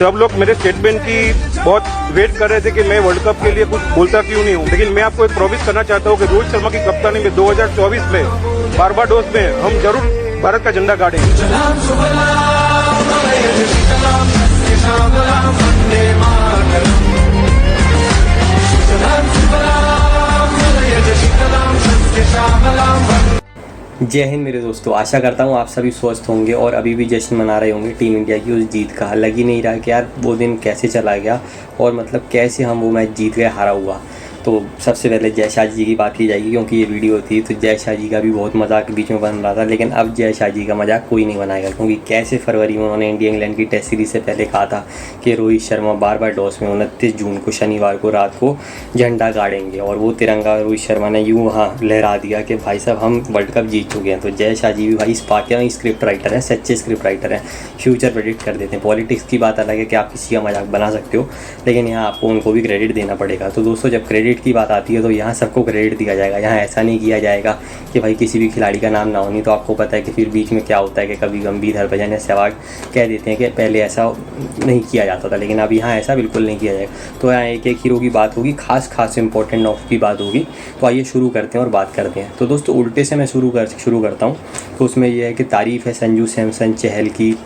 सब लोग मेरे स्टेटमेंट की बहुत वेट कर रहे थे कि मैं वर्ल्ड कप के लिए कुछ बोलता क्यों नहीं हूँ, लेकिन मैं आपको एक प्रॉमिस करना चाहता हूँ कि रोहित शर्मा की कप्तानी में 2024 में बारबाडोस में हम जरूर भारत का झंडा गाड़ेंगे। जय हिंद मेरे दोस्तों, आशा करता हूँ आप सभी स्वस्थ होंगे और अभी भी जश्न मना रहे होंगे टीम इंडिया की उस जीत का। लग ही नहीं रहा कि यार वो दिन कैसे चला गया और मतलब कैसे हम वो मैच जीत गए हारा हुआ। तो सबसे पहले जय शाह जी की बात की जाएगी, क्योंकि ये वीडियो थी तो जय शाह जी का भी बहुत मजाक बीच में बन रहा था, लेकिन अब जय शाह जी का मजाक कोई नहीं बनाएगा, क्योंकि कैसे फरवरी में उन्होंने इंडिया इंग्लैंड की टेस्ट सीरीज से पहले कहा था कि रोहित शर्मा बारबाडोस में 29 जून को शनिवार को रात को झंडा गाड़ेंगे, और वो तिरंगा रोहित शर्मा ने यूँ वहाँ लहरा दिया कि भाई साहब हम वर्ल्ड कप जीत चुके हैं। तो जय शाह जी भी भाई इस पाके स्क्रिप्ट राइटर हैं, सच्चे स्क्रिप्ट राइटर हैं, फ्यूचर प्रेडिक्ट कर देते हैं। पॉलिटिक्स की बात अलग है कि आप किसी का मजाक बना सकते हो, लेकिन यहाँ आपको उनको भी क्रेडिट देना पड़ेगा। तो दोस्तों जब क्रेडिट की बात आती है तो यहाँ सबको क्रेडिट दिया जाएगा। यहाँ ऐसा नहीं किया जाएगा कि भाई किसी भी खिलाड़ी का नाम ना हो, नहीं तो आपको पता है कि फिर बीच में क्या होता है कि कभी गंभीर हरभजन या सहवाग कह देते हैं कि पहले ऐसा नहीं किया जाता था, लेकिन अब यहाँ ऐसा बिल्कुल नहीं किया जाएगा। तो यहाँ एक एक हीरो की बात होगी, खास इंपॉर्टेंट नॉक की बात होगी। तो आइए शुरू करते हैं और बात करते हैं। तो दोस्तों उल्टे से मैं शुरू करता हूँ। तो उसमें यह है कि तारीफ़ है संजू सैमसन, चहल की,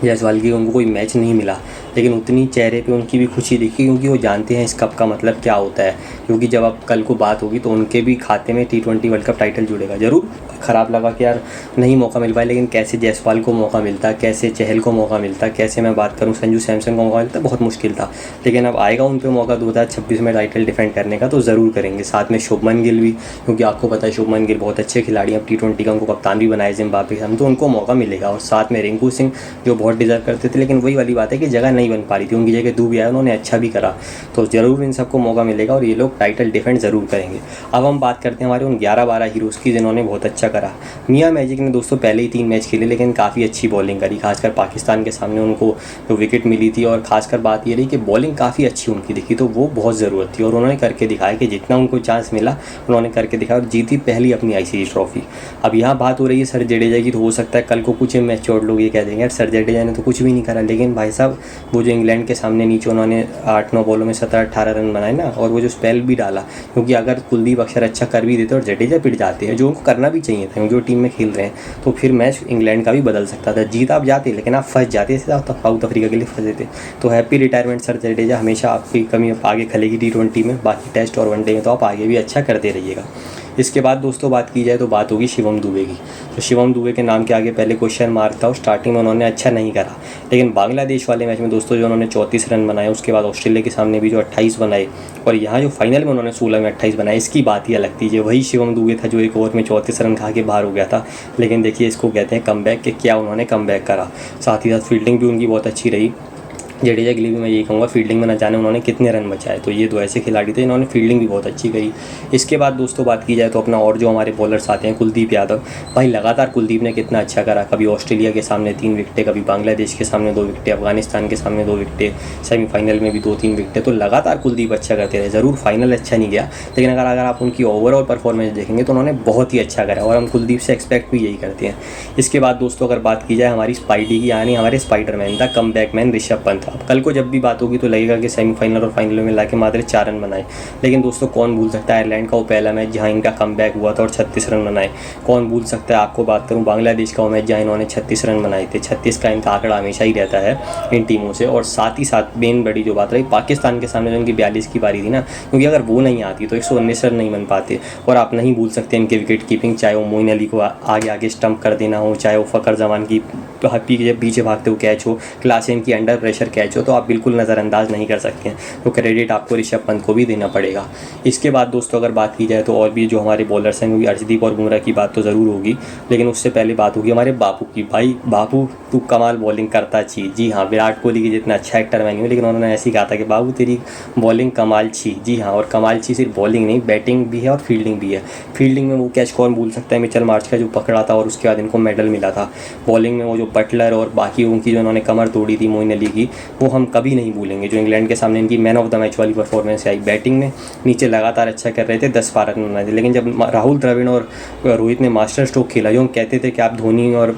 जायसवाल की। उनको कोई मैच नहीं मिला, लेकिन उतनी चेहरे पे उनकी भी खुशी दिखी, क्योंकि वो जानते हैं इस कप का मतलब क्या होता है। क्योंकि जब अब कल को बात होगी तो उनके भी खाते में T20 वर्ल्ड कप टाइटल जुड़ेगा। ज़रूर ख़राब लगा कि यार नहीं मौका मिल पाया, लेकिन कैसे जायसवाल को मौका मिलता, कैसे चहल को मौका मिलता, कैसे मैं बात करूँ संजू सैमसन को मौका मिलता, बहुत मुश्किल था। लेकिन अब आएगा उन पर मौका 2026 में टाइटल डिफेंड करने का, तो ज़रूर करेंगे। साथ में शुभमन गिल भी, क्योंकि आपको पता है शुभमन गिल बहुत अच्छे खिलाड़ी हैं। अब T20 का उनको कप्तान भी बनाया जिम्बाब्वे के सामने, तो उनको मौका मिलेगा। और साथ में रिंकू सिंह जो बहुत डिजर्व करते थे, लेकिन वही वाली बात है कि जगह नहीं बन पा रही थी उनकी जगह दूब आया, उन्होंने अच्छा भी करा। तो ज़रूर इन सबको मौका मिलेगा और ये लोग टाइटल डिफेंड ज़रूर करेंगे। अब हम बात करते हैं हमारे उन 11-12 हीरोज़ की जिन्होंने बहुत अच्छा करा। मियां मैजिक ने दोस्तों पहले ही 3 मैच खेले, लेकिन काफ़ी अच्छी बॉलिंग करी, खासकर पाकिस्तान के सामने उनको जो विकेट मिली थी। और खासकर बात ये रही कि बॉलिंग काफ़ी अच्छी उनकी दिखी, तो वो बहुत ज़रूरत थी और उन्होंने करके दिखाया कि जितना उनको चांस मिला उन्होंने करके दिखाया और जीती पहली अपनी ICC ट्रॉफी। अब यहाँ बात हो रही है सर जडेजा की, तो हो सकता है कल को कुछ मैच्योर लोग ये कह देंगे यार सर जडेजा ने तो कुछ भी नहीं करा। लेकिन भाई साहब वो जो इंग्लैंड के सामने नीचे उन्होंने 8-9 बॉलों में 17-18 रन बनाए ना, और वो जो स्पेल भी डाला, क्योंकि अगर कुलदीप अक्षर अच्छा कर भी देते और जडेजा पिट जाते हैं, जो उनको करना भी चाहिए था, जो टीम में खेल रहे हैं, तो फिर मैच इंग्लैंड का भी बदल सकता था। जीत आप जाते, लेकिन आप फंस जाते, साउथ अफ्रीका के लिए फंसे थे। तो हैप्पी रिटायरमेंट सर जडेजा, हमेशा आपकी कमी आगे खलेगी T20 में, बाकी टेस्ट और वनडे में तो आप आगे भी अच्छा करते रहिएगा। इसके बाद दोस्तों बात की जाए तो बात होगी शिवम दुबे की। तो शिवम दुबे के नाम के आगे पहले क्वेश्चन मार्क था और स्टार्टिंग में उन्होंने अच्छा नहीं करा, लेकिन बांग्लादेश वाले मैच में दोस्तों जो उन्होंने 34 रन बनाए, उसके बाद ऑस्ट्रेलिया के सामने भी जो 28 बनाए, और यहाँ जो फाइनल में उन्होंने 16 में 28 बनाए, इसकी बात ही अलग थी। वही शिवम दुबे था जो एक ओवर में 34 रन खा के बाहर हो गया था, लेकिन देखिए इसको कहते हैं कमबैक, कि क्या उन्होंने कमबैक करा। साथ ही साथ फील्डिंग भी उनकी बहुत अच्छी रही। जडेजा के लिए भी मैं यही कहूँगा, फील्डिंग में न जाने उन्होंने कितने रन बचाए। तो ये 2 ऐसे खिलाड़ी थे, इन्होंने फील्डिंग भी बहुत अच्छी करी। इसके बाद दोस्तों बात की जाए तो अपना और जो हमारे बॉलर्स आते हैं, कुलदीप यादव। भाई लगातार कुलदीप ने कितना अच्छा करा, कभी ऑस्ट्रेलिया के सामने 3 विकेटें, कभी बांग्लादेश के सामने 2 विकेटें, अफगानिस्तान के सामने 2 विकेटें, सेमीफाइनल में भी 2-3 विकेटें। तो लगातार कुलदीप अच्छा करते रहे। ज़रूर फाइनल अच्छा नहीं गया, लेकिन अगर आप उनकी ओवरऑल परफॉर्मेंस देखेंगे तो उन्होंने बहुत ही अच्छा करा, और हम कुलदीप से एक्सपेक्ट भी यही करते हैं। इसके बाद दोस्तों अगर बात की जाए हमारी स्पाइडी की, यानी हमारे Spiderman the comeback man Rishabh Pant. अब कल को जब भी बात होगी तो लगेगा कि सेमीफाइनल और फाइनल में लाके मात्र 4 रन बनाए, लेकिन दोस्तों कौन भूल सकता है आयरलैंड का वो पहला मैच जहां इनका कमबैक हुआ था और 36 रन बनाए। कौन भूल सकता है, आपको बात करूं बांग्लादेश का वो मैच जहां इन्होंने 36 रन बनाए थे। 36 का इनका आंकड़ा हमेशा ही रहता है इन टीमों से। और साथ ही साथ मेन बड़ी जो बात रही पाकिस्तान के सामने जो इनकी 42 की बारी थी ना, क्योंकि अगर वो नहीं आती तो 119 रन नहीं बन पाते। और आप नहीं भूल सकते इनके विकेट कीपिंग, चाहे वो मोइन अली को आगे स्टंप कर देना हो, चाहे वो फ़खर जमान की पीछे भागते हुए कैच हो, क्लासेन की अंडर प्रेशर कैच हो, तो आप बिल्कुल नज़रअंदाज नहीं कर सकते हैं। तो क्रेडिट आपको ऋषभ पंत को भी देना पड़ेगा। इसके बाद दोस्तों अगर बात की जाए तो और भी जो हमारे बॉलर्स हैं, क्योंकि अर्शदीप और बुमराह की बात तो ज़रूर होगी, लेकिन उससे पहले बात होगी हमारे बापू की। भाई बापू तू कमाल बॉलिंग करता छी। जी हाँ, विराट कोहली की जितना अच्छा एक्टर मैं नहीं हूँ, लेकिन उन्होंने ऐसे ही कहा था कि बाबू तेरी बॉलिंग कमाल छी। जी हाँ, और कमाल छी सिर्फ बॉलिंग नहीं, बैटिंग भी है और फील्डिंग भी है। फील्डिंग में वो कैच कौन भूल सकता है, मिचेल मार्श का जो पकड़ा था और उसके बाद इनको मेडल मिला था। बॉलिंग में वो जो बटलर और बाकी उनकी जो उन्होंने कमर तोड़ी थी मोइन अली की, वो हम कभी नहीं भूलेंगे। जो इंग्लैंड के सामने इनकी मैन ऑफ द मैच वाली परफॉर्मेंस आई, बैटिंग में नीचे लगातार अच्छा कर रहे थे, 10-12 रन बनाए थे, लेकिन जब राहुल द्रविड़ और रोहित ने मास्टर स्ट्रोक खेला, जो हम कहते थे कि आप धोनी और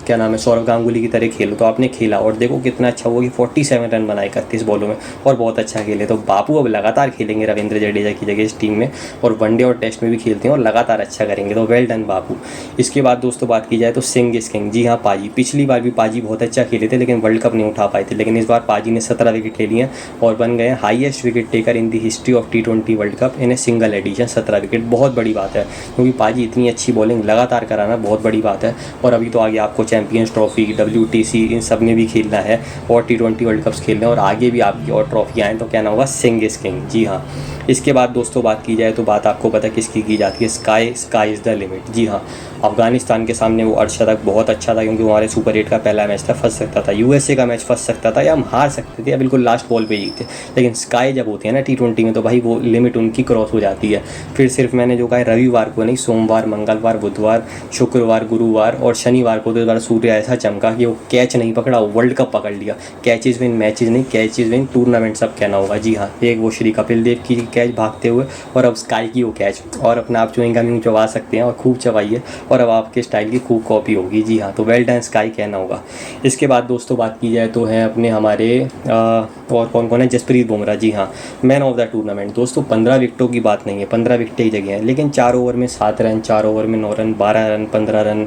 क्या नाम है सौरव गांगुली की तरह खेलो, तो आपने खेला और देखो कितना अच्छा हुआ कि 47 रन बनाए 31 बॉलों में और बहुत अच्छा खेले। तो बापू अब लगातार खेलेंगे रविंद्र जडेजा की जगह इस टीम में, और वनडे और टेस्ट में भी खेलते हैं और लगातार अच्छा करेंगे, तो वेल डन बापू। इसके बाद दोस्तों बात की जाए तो सिंह इज किंग। जी हाँ पाजी, पिछली बार भी पाजी बहुत अच्छा खेले थे लेकिन वर्ल्ड कप नहीं उठा पाए थे, लेकिन इस बार पाजी ने 17 विकेट ले लिए और बन गए highest wicket taker in the history of T20 world cup in a single edition. 17 wicket बहुत बड़ी बात है, क्योंकि पाजी इतनी अच्छी बॉलिंग लगातार कराना बहुत बड़ी बात है। और अभी तो आगे आपको चैंपियंस ट्रॉफी, WTC इन सब में भी खेलना है और T20 वर्ल्ड कप्स खेलने हैं, और आगे भी आपकी और ट्रॉफी आएँ तो क्या ना होगा, सिंह इज किंग। जी हाँ, इसके बाद दोस्तों बात की जाए तो बात आपको पता किसकी की जाती है, स्काई इज़ द लिमिट। जी हाँ, अफगानिस्तान के सामने वो अर्धशतक बहुत अच्छा था, क्योंकि हमारे सुपर 8 का पहला मैच था, फंस सकता था, USA का मैच फंस सकता था या हम हार सकते थे या बिल्कुल लास्ट बॉल पे जीते, लेकिन स्काई जब होती है ना T20 में तो भाई वो लिमिट उनकी क्रॉस हो जाती है। फिर सिर्फ मैंने जो कहा रविवार को नहीं, सोमवार, मंगलवार, बुधवार, शुक्रवार, गुरुवार और शनिवार को तो इस बार सूर्य ऐसा चमका कि वो कैच नहीं पकड़ा, वो वर्ल्ड कप पकड़ लिया। कैचेज विन मैचेज नहीं, कैचेज विन टूर्नामेंट सब कहना होगा। जी हाँ, एक वो श्री कपिल देव की कैच भागते हुए और अब स्काई की वो कैच, और अपना आप चुएंगा यूँ चबा सकते हैं और खूब चबाइए और अब आपके स्टाइल की खूब कॉपी होगी। जी हाँ, तो वेल डन स्काई कहना होगा। इसके बाद दोस्तों बात की जाए तो है अपने हमारे और कौन कौन है, जसप्रीत बुमराह। जी हाँ, मैन ऑफ द टूर्नामेंट। दोस्तों 15 विकेटों की बात नहीं है, 15 विकेटें की जगह है, लेकिन 4 ओवर में 7 रन, 4 ओवर में 9 रन, 12 रन, 15 रन।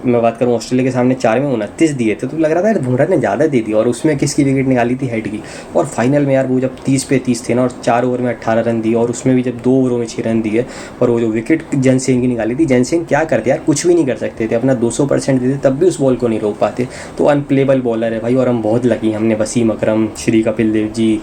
मैं बात करूँ ऑस्ट्रेलिया के सामने 4 में 29 दिए थे, तो लग रहा था यार बुमराह ने ज़्यादा दे दिया, और उसमें किसकी विकेट निकाली थी, हेड की। और फाइनल में यार वो जब 30 पे 30 थे ना, और 4 ओवर में 18 रन दिए, और उसमें भी जब 2 ओवरों में 6 रन दिए, और वो जो विकेट जैनसेन की निकाली थी, जैनसेन क्या करते यार, कुछ भी नहीं कर सकते थे, अपना 200% देते तब भी उस बॉल को नहीं रोक पाते। तो अनप्लेबल बॉलर है भाई, और हम बहुत लकी, हमने वसीम अकरम, Shri Kapil Dev ji,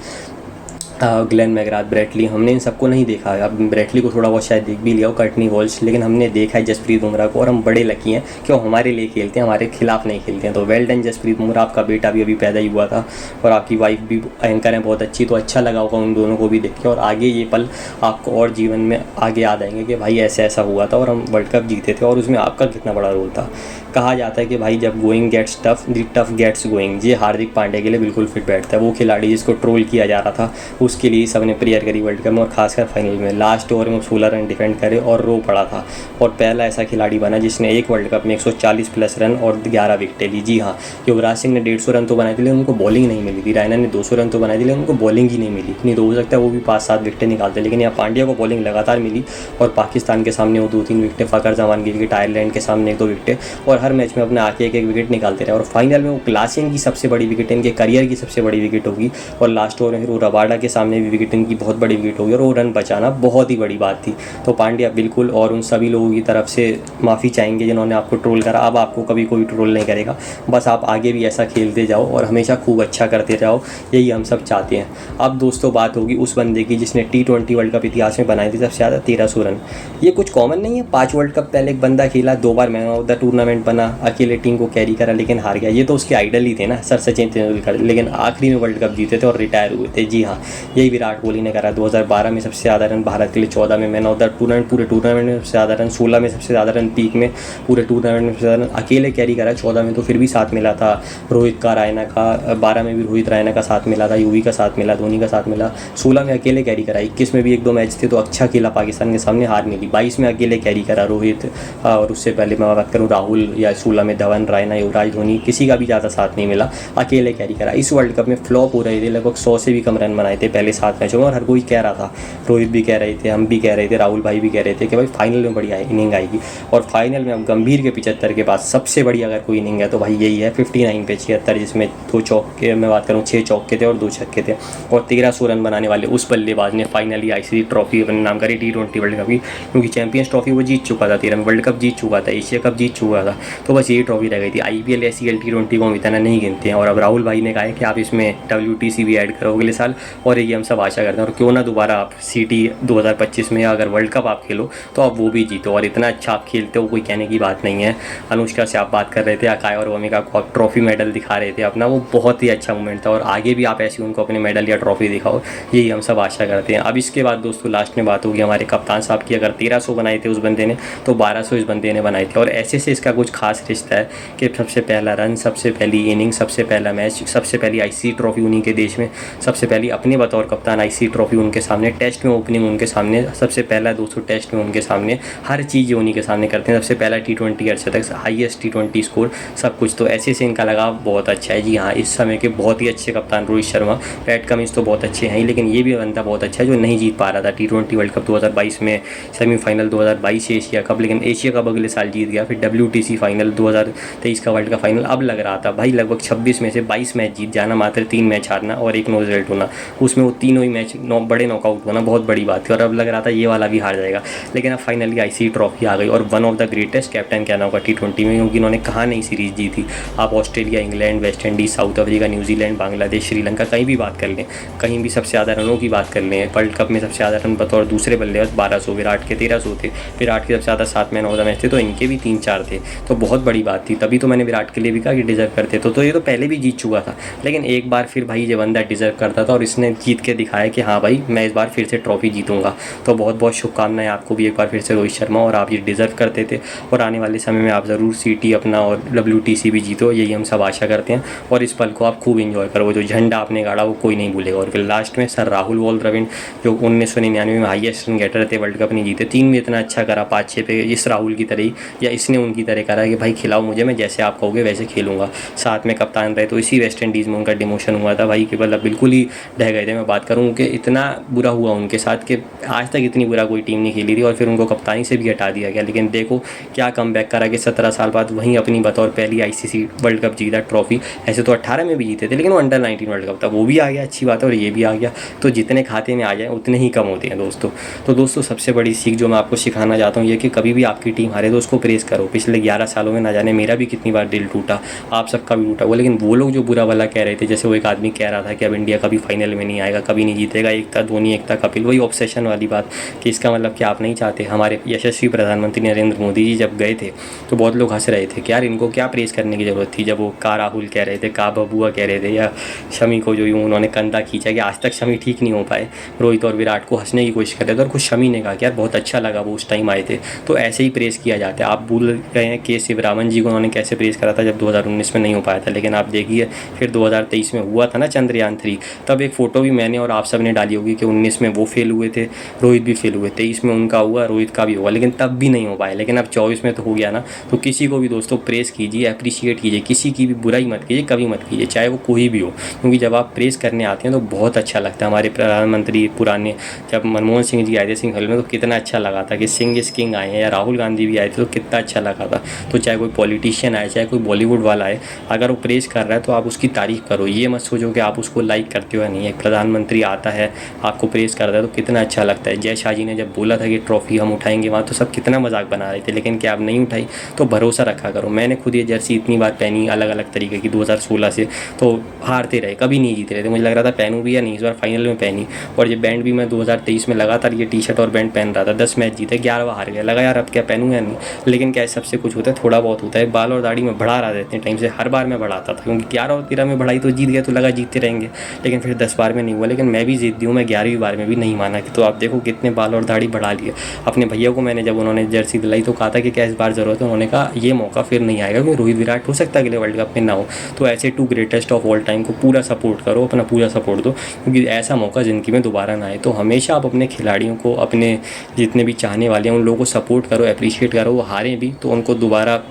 Glenn McGrath, Brett Lee, हमने इन सबको नहीं देखा है। अब ब्रेटली को थोड़ा बहुत शायद देख भी लिया हो, कर्टनी वॉल्श, लेकिन हमने देखा है जसप्रीत बुमराह को, और हम बड़े लकी हैं कि वो हमारे लिए खेलते हैं, हमारे खिलाफ नहीं खेलते हैं। तो वेल डन जसप्रीत बुमराह। आपका बेटा भी अभी पैदा ही हुआ था और आपकी वाइफ भी एंकर हैं बहुत अच्छी, तो अच्छा लगा होगा उन दोनों को भी देख के, और आगे ये पल आपको और जीवन में आगे याद आएंगे कि भाई ऐसा ऐसा हुआ था और हम वर्ल्ड कप जीते थे, और उसमें आपका कितना बड़ा रोल था। कहा जाता है कि भाई जब going gets tough, the tough gets going. ये हार्दिक पांड्या के लिए बिल्कुल फिट बैठता है। वो खिलाड़ी जिसको ट्रोल किया जा रहा था, उसके लिए सबने प्रेयर करी वर्ल्ड कप में, और खासकर फाइनल में लास्ट ओवर में 16 रन डिफेंड करे और रो पड़ा था, और पहला ऐसा खिलाड़ी बना जिसने एक वर्ल्ड कप में 140 प्लस रन और 11 विकेटें ली। जी हाँ, युवराज सिंह ने 150 रन तो बनाए थे, लेकिन उनको बॉलिंग नहीं मिली थी। रायना ने 200 रन तो बनाए थे, लेकिन उनको बॉलिंग ही नहीं मिली। नहीं तो हो सकता है वो भी 5-7 विकेटें निकालते, लेकिन यहाँ पांड्या को बॉलिंग लगातार मिली, और पाकिस्तान के सामने वो 2-3 विकेटें, फ़खर जमान की विकेट, आयरलैंड के सामने 1-2 विकेटें, और हर मैच में अपने आके एक विकेट निकालते रहे। और फाइनल में वो क्लासियन की सबसे बड़ी विकेट, इनके करियर की सबसे बड़ी विकेट होगी, और लास्ट ओवर में फिर वो रबाडा के सामने भी विकेट इनकी बहुत बड़ी विकेट होगी, और वो रन बचाना बहुत ही बड़ी बात थी। तो पांड्या बिल्कुल, और उन सभी लोगों की तरफ से माफ़ी चाहेंगे जिन्होंने आपको ट्रोल करा। अब आपको कभी कोई ट्रोल नहीं करेगा, बस आप आगे भी ऐसा खेलते जाओ और हमेशा खूब अच्छा करते जाओ, यही हम सब चाहते हैं। अब दोस्तों बात होगी उस बंदे की जिसने T20 वर्ल्ड कप इतिहास में बनाई थी सबसे ज़्यादा 1300 रन। ये कुछ कॉमन नहीं है, 5 वर्ल्ड कप पहले एक बंदा खेला, 2 बार मैन ऑफ द टूर्नामेंट बना, अकेले टीम को कैरी करा लेकिन हार गया। ये तो उसके आइडल ही थे ना, सर सचिन तेंदुलकर, लेकिन आखिरी में वर्ल्ड कप जीते थे और रिटायर हुए थे। जी हाँ, यही विराट कोहली ने करा। 2012 में सबसे ज़्यादा रन भारत के लिए, 14 में मैन ऑफ द टूर्नामेंट, पूरे टूर्नामेंट में सबसे ज़्यादा रन, 16 में सबसे ज़्यादा रन पीक में, पूरे टूर्नामेंट में सबसे ज़्यादा रन अकेले कैरी करा। 14 में तो फिर भी साथ मिला था रोहित का, रायना का, 12 में भी रोहित रायना का साथ मिला था, युवी का साथ मिला, धोनी का साथ मिला। 16 में अकेले कैरी करा, 21 में भी 1-2 मैच थे तो अच्छा खेला, पाकिस्तान के सामने हार मिली। 22 में अकेले कैरी करा रोहित, और उससे पहले मैं बात करूँ राहुल, या 16 में धवन, रायना, युवराज, धोनी, किसी का भी ज़्यादा साथ नहीं मिला, अकेले कैरी करा। इस वर्ल्ड कप में फ्लॉप हो रहे थे, लगभग 100 से भी कम रन बनाए थे पहले 7 मैचों में, और हर कोई कह रहा था, रोहित भी कह रहे थे, हम भी कह रहे थे, राहुल भाई भी कह रहे थे कि भाई फाइनल में बढ़िया इनिंग आएगी। और फाइनल में अब गंभीर के 75 के बाद सबसे बड़ी अगर कोई इनिंग है तो भाई यही है, 59 पे 76, जिसमें 2 चौके, मैं बात करूँ 6 चौके थे और 2 छक्के थे, और 1300 रन बनाने वाले उस बल्लेबाज ने फाइनली ICC ट्रॉफी अपने नाम करी T20 वर्ल्ड कप की, क्योंकि चैंपियंस ट्रॉफी वो जीत चुका था, 13 में वर्ल्ड कप जीत चुका था, एशिया कप जीत चुका था, तो बस यही ट्रॉफी रह गई थी। IPL SEL T20 को हम इतना नहीं गिनते हैं, और अब राहुल भाई ने कहा है कि आप इसमें WTC भी ऐड करो अगले साल, और ये हम सब आशा करते हैं, और क्यों ना दोबारा आप CT 2025 में अगर वर्ल्ड कप आप खेलो तो आप वो भी जीतो, और इतना अच्छा आप खेलते हो कोई कहने की बात नहीं है। अनुष्का से आप बात कर रहे थे, अकाय और वमिका को आप ट्रॉफी मेडल दिखा रहे थे अपना, वो बहुत ही अच्छा मोमेंट था, और आगे भी आप ऐसे उनको अपने मेडल या ट्रॉफी दिखाओ, यही हम सब आशा करते हैं। अब इसके बाद दोस्तों लास्ट में बात होगी हमारे कप्तान साहब की। अगर 1300 बनाए थे उस बंदे ने, तो 1200 इस बंदे ने बनाए थे, और ऐसे से इसका कुछ खास रिश्ता है कि सबसे पहला रन, सबसे पहली इनिंग, सबसे पहला मैच, सबसे पहली आईसीसी ट्रॉफी उन्हीं के देश में, सबसे पहली अपने बतौर कप्तान आईसीसी ट्रॉफी उनके सामने, टेस्ट में ओपनिंग उनके सामने, सबसे पहला 200 टेस्ट में उनके सामने, हर चीज़ उन्हीं के सामने करते हैं, सबसे पहला T20 अर्धशतक, हाईएस्ट T20 स्कोर, सब कुछ। तो ऐसे से इनका लगाव बहुत अच्छा है। जी हाँ, इस समय के बहुत ही अच्छे कप्तान रोहित शर्मा, पैट कमिंस तो बहुत अच्छे हैं ही, लेकिन ये भी बंदा बहुत अच्छा है जो नहीं जीत पा रहा था T20 वर्ल्ड कप 2022 में, सेमीफाइनल 2022 एशिया कप, लेकिन एशिया कप अगले साल जीत गया, फिर WTC फाइनल 2023 का वर्ल्ड का फाइनल। अब लग रहा था भाई लगभग 26 में से 22 मैच जीत जाना, मात्र 3 मैच हारना और 1 नो रिजल्ट होना, उसमें वो तीनों ही मैच बड़े नॉकआउट होना बहुत बड़ी बात थी। और अब लग रहा था ये वाला भी हार जाएगा, लेकिन अब फाइनली आईसीसी ट्रॉफी आ गई और one of the greatest captain कहना होगा T20 में, क्योंकि इन्होंने कहाँ नहीं सीरीज़ जीती। आप Australia, England, West Indies, south Africa, New Zealand, Bangladesh, Sri Lanka, कहीं भी बात कर लें, कहीं भी सबसे ज़्यादा रनों की बात कर लें, वर्ल्ड कप में सबसे ज़्यादा रन बतौर दूसरे बल्लेबाज 1200, विराट के 1300 थे, विराट के सबसे ज़्यादा 7 मैन ऑफ द मैच थे, तो इनके भी 3-4 थे, तो बहुत बड़ी बात थी। तभी तो मैंने विराट के लिए भी कहा कि डिजर्व करते तो ये तो पहले भी जीत चुका था, लेकिन एक बार फिर भाई ये बंदा डिजर्व करता था और इसने जीत के दिखाया कि हाँ भाई मैं इस बार फिर से ट्रॉफी जीतूंगा। तो बहुत बहुत शुभकामनाएं आपको भी एक बार फिर से रोहित शर्मा, और आप ये डिजर्व करते थे और आने वाले समय में आप ज़रूर CT अपना और WTC भी जीतो, यही हम सब आशा करते हैं। और इस पल को आप खूब इंजॉय करो, वो जो झंडा आपने गाड़ा वो कोई नहीं भूलेगा। और फिर लास्ट में सर राहुल वॉल द्रविड़ जो 1999 में हाईएस्ट रन गेटर थे, वर्ल्ड कप नहीं जीते, 3 में इतना अच्छा करा 5-6 पे, इस राहुल की तरह ही या इसने उनकी तरह करा कि भाई खिलाओ मुझे, मैं जैसे आप कहोगे वैसे खेलूंगा। साथ में कप्तान रहे, तो इसी वेस्ट इंडीज़ में उनका डिमोशन हुआ था भाई, केवल बिल्कुल ही ढह गए थे। मैं बात करूँ कि इतना बुरा हुआ उनके साथ कि आज तक इतनी बुरा कोई टीम नहीं खेली थी, और फिर उनको कप्तानी से भी हटा दिया गया। लेकिन देखो क्या कमबैक करा कि 17 साल बाद वहीं अपनी बतौर पहली आईसीसी वर्ल्ड कप जीता ट्रॉफी। ऐसे तो 18 में भी जीते थे, लेकिन वो अंडर 19 वर्ल्ड कप था, वो भी आ गया, अच्छी बात है, और ये भी आ गया। तो जितने खाते में आ जाए उतने ही कम होते हैं दोस्तों। तो दोस्तों सबसे बड़ी सीख जो मैं आपको सिखाना चाहता हूँ ये कि कभी भी आपकी टीम हारे तो उसको प्रेस करो। पिछले 11 सालों में ना जाने मेरा भी कितनी बार दिल टूटा, आप सबका भी टूटा हुआ, लेकिन वो लोग जो बुरा वाला कह रहे थे, जैसे वो एक आदमी कह रहा था कि अब इंडिया कभी फाइनल में नहीं आएगा, कभी नहीं जीतेगा, एक था धोनी एक था कपिल, वही ऑब्सेशन वाली बात कि इसका मतलब कि आप नहीं चाहते। हमारे यशस्वी प्रधानमंत्री नरेंद्र मोदी जी जब गए थे तो बहुत लोग हंस रहे थे कि यार इनको क्या प्रेस करने की ज़रूरत थी, जब वो का राहुल कह रहे थे, का बबुआ कह रहे थे, या शमी को जो यूँ उन्होंने कंधा खींचा कि आज तक शमी ठीक नहीं हो पाए, रोहित और विराट को हंसने की कोशिश कर रहे थे, और खुद शमी ने कहा कि यार बहुत अच्छा लगा वो उस टाइम आए थे। तो ऐसे ही प्रेस किया जाता है। आप भूल गए हैं के शिवरामन जी को उन्होंने कैसे प्रेस करा था जब 2019 में नहीं हो पाया था, लेकिन आप देखिए फिर 2023 में हुआ था ना चंद्रयान 3, तब एक फ़ोटो भी मैंने और आप सब ने डाली होगी कि 19 में वो फेल हुए थे, रोहित भी फेल हुए, 23 में उनका हुआ, रोहित का भी हुआ, लेकिन तब भी नहीं हो पाया। लेकिन अब 24 में तो हो गया ना। तो किसी को भी दोस्तों प्रेस कीजिए, अप्रिशिएट कीजिए, किसी की भी बुराई मत कीजिए, कभी मत कीजिए, चाहे वो कोई भी हो, क्योंकि जब आप प्रेस करने आते हैं तो बहुत अच्छा लगता है। हमारे प्रधानमंत्री पुराने जब मनमोहन सिंह जी आए थे सिंह में, तो कितना अच्छा लगा था कि सिंह इज किंग आए हैं, या राहुल गांधी भी आए थे तो कितना अच्छा लगा था। तो चाहे कोई पॉलिटिशियन आए, चाहे कोई बॉलीवुड वाला है, अगर वो प्रेस कर रहा है तो आप उसकी तारीफ़ करो, ये मत सोचो कि आप उसको लाइक करते हो या नहीं। एक प्रधानमंत्री आता है आपको प्रेस करता है तो कितना अच्छा लगता है। जय शाह जी ने जब बोला था कि ट्रॉफी हम उठाएंगे वहाँ, तो सब कितना मजाक बना रहे थे, लेकिन क्या आप नहीं उठाई? तो भरोसा रखा करो। मैंने खुद ये जर्सी इतनी बार पहनी अलग अलग तरीके की 2016 से, तो हारते रहे, कभी नहीं जीते रहे थे। मुझे लग रहा था पहनूँ भी या नहीं, इस बार फाइनल में पहनी। और ये बैंड भी मैं 2023 में लगातार ये टी-शर्ट और बैंड पहन रहा था, 10 मैच जीते, 11वां हार गया। लगा यार अब क्या पहनूँ या नहीं, लेकिन क्या सबसे कुछ होता है, थोड़ा बहुत होता है। बाल और दाढ़ी में बढ़ा रहा था इतने टाइम से, हर बार मैं बढ़ाता था, क्योंकि 11 और 13 में बढ़ाई तो जीत गया, तो लगा जीतते रहेंगे, लेकिन फिर 10 बार में नहीं हुआ। लेकिन मैं भी जीत दी हूँ, मैं 11वीं बार में भी नहीं माना। तो आप देखो कितने बाल और दाढ़ी बढ़ा लिए। अपने भैया को मैंने जब उन्होंने जर्सी दिलाई तो कहा था कि क्या इस बार ज़रूरत है, उन्होंने कहा ये मौका फिर नहीं आएगा, क्योंकि रोहित विराट हो सकता है अगले वर्ल्ड कप में ना हो। तो ऐसे 2 ग्रेटेस्ट ऑफ ऑल टाइम को पूरा सपोर्ट करो, अपना पूरा सपोर्ट दो, क्योंकि ऐसा मौका ज़िंदगी में दोबारा ना आए। तो हमेशा आप अपने खिलाड़ियों को, अपने जितने भी चाहने वाले हैं उन लोगों को सपोर्ट करो, अप्रिशिएट करो। वो हारें भी तो उनको दोबारा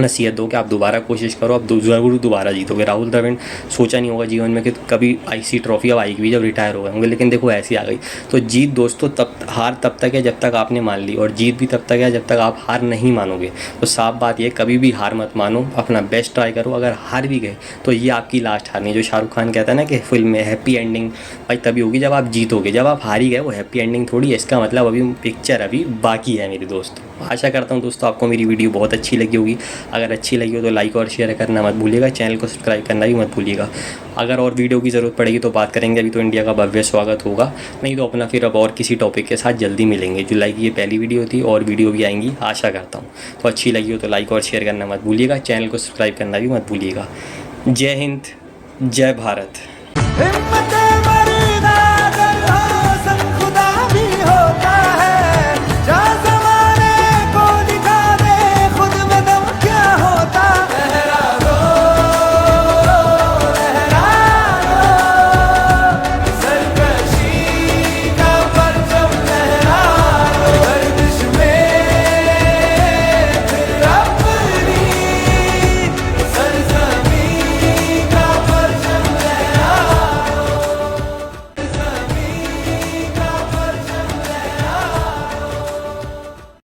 नसीहत दो कि आप दोबारा कोशिश करो, आप ज़रूर दोबारा जीतोगे। राहुल द्रविड़ सोचा नहीं होगा जीवन में कि कभी आईसीसी ट्रॉफी अब आएगी भी जब रिटायर हो गए होंगे, लेकिन देखो ऐसी आ गई। तो जीत दोस्तों हार तब तक है जब तक आपने मान ली, और जीत भी तब तक है जब तक आप हार नहीं मानोगे। तो साफ बात ये, कभी भी हार मत मानो, अपना बेस्ट ट्राई करो। अगर हार भी गए तो ये आपकी लास्ट हार नहीं। जो शाहरुख खान कहता है ना कि फिल्म में हैप्पी एंडिंग भाई तभी होगी जब आप जीतोगे, जब आप हार ही गए वो हैप्पी एंडिंग थोड़ी है। इसका मतलब अभी पिक्चर अभी बाकी है मेरे दोस्तों। आशा करता हूँ दोस्तों आपको मेरी वीडियो बहुत अच्छी लगी होगी। अगर अच्छी लगी हो तो लाइक और शेयर करना मत भूलिएगा, चैनल को सब्सक्राइब करना भी मत भूलिएगा। अगर और वीडियो की ज़रूरत पड़ेगी तो बात करेंगे, अभी तो इंडिया का भव्य स्वागत होगा, नहीं तो अपना फिर अब और किसी टॉपिक के साथ जल्दी मिलेंगे। जुलाई की ये पहली वीडियो थी, और वीडियो भी आएंगी आशा करता हूँ। तो अच्छी लगी हो तो लाइक और शेयर करना मत भूलिएगा, चैनल को सब्सक्राइब करना भी मत भूलिएगा। जय हिंद, जय भारत।